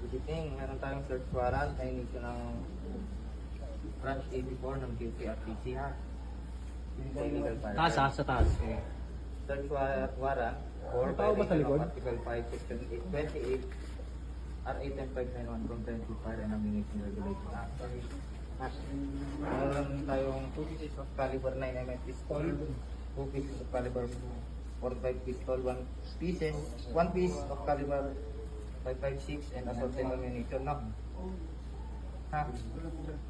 Evening, meron tayong search warrant na inisyo ng branch 84 ng QCRTC ha. Illegal fire. Taas ha, sa taas. Okay. Search warrant for May tao ba sa likod? Article 5, Section 28, RA 10591 from 20 Fire and Ammunition Regulation Act. Meron tayong 2 pieces of caliber 9mm pistol, 2 pieces of caliber 45 pistol, 1 piece of caliber 5.56 and assaulted ammunition na. Ha?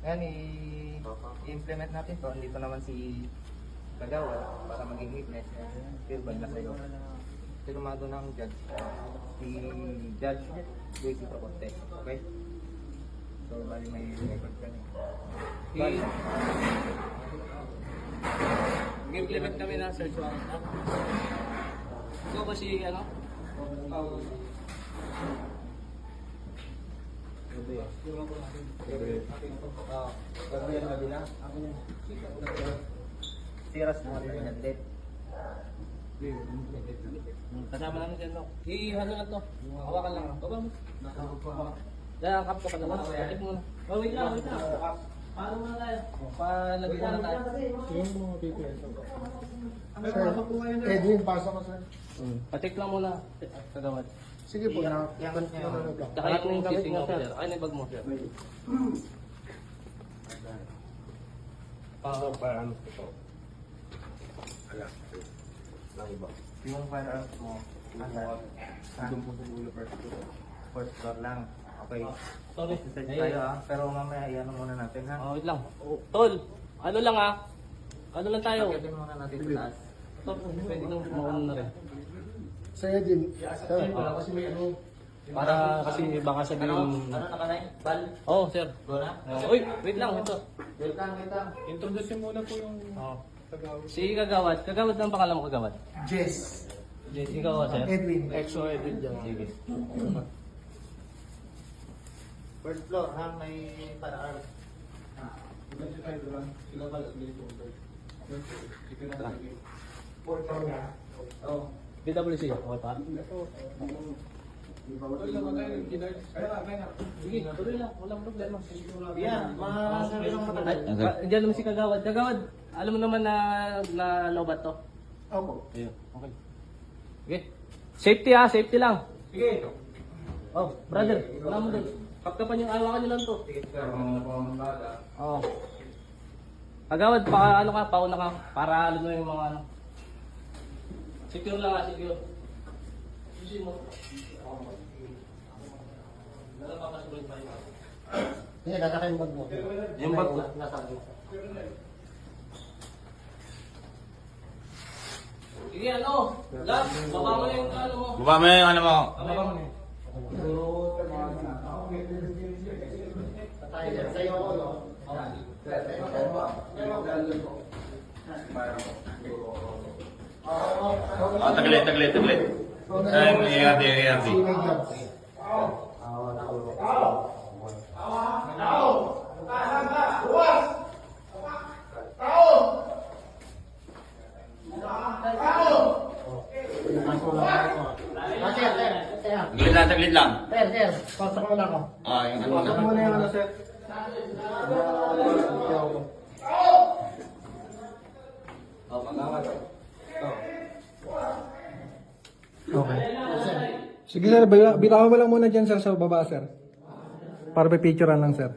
Yan, i-implement natin to. Andito naman si Kagawa para maging witness. Firman na sa'yo. Firmado ng judge. Si Judge Luis Proconte. Okay? So, bali may record ka niya. Bali. Mag-implement kami ng search warrant na. Ikaw ba si ano? Siras mo rin yan, Dave. Kasama namin siya, no? I-ano lang to. Hawakan lang. Baba mo. Kaya ang kapto ka naman. Patip muna. Oh, wait lang. Paano muna tayo? Palagay na tayo. Yung mga PPS. Sir, Edwin, pasok ko sir. Patik lang muna. Kagawad. Sige po, Yang- Saka yung sitting officer. Ay, nabag mo. Paano ito? Ala, lang iba. Yung firearms mo, Doon po sa ulo first floor lang. Okay. Sorry. Search tayo ha. Pero mamaya iyan muna natin ha. Oh, wait lang. Tol, ano lang ah? Ano lang tayo? Pagkatin muna natin sa taas. Tol, pwede kang mauna na rin. Sir Edwin, sir, kasi may ano. Para kasi baka sabihin... Ano nakanay? Bal? Oh, sir. Go na? Uy, wait lang. Ito. Welcome. Introduce muna po yung Oh. tagawag. Si Kagawad. Kagawad ang pangalan mo, Kagawad. Jess. Ikaw, sir. Edwin. EXO Edwin dyan. Sige. First floor ha, may firearms. Oh. PWC. Okay pa? Sige, tuloy lang. Walang problema. Yan, masabi lang matagal. Diyan naman si Kagawad. Kagawad, alam mo naman na lobat to? Opo. Ayun, okay. Okay. Safety ha, safety lang. Sige. Oh, brother, wala mo doon. Kapkapan yung awakan nyo lang to. Oh. Kagawad, ano ka, pauna ka, para ano na yung mga ano. Secure lang ha, secure. Susin mo. Dala pa kasunod pa yun. Hindi, kakakain bag mo. Yung bag ko. Nasa akin. Sige, ano? Lab, baba mo na yung ano mo. Baba mo yung ano mo. Baba mo na. Patay yan. Sa'yo ako, no? Ah, taglit. Ay, may ARD. Taglit lang. Sir, pasok mo na ako. Ah, yung ano Pasok mo na yung ano, sir. Okay. Sige sir, bitawan mo lang muna dyan sir sa baba sir. Para may picturean lang sir.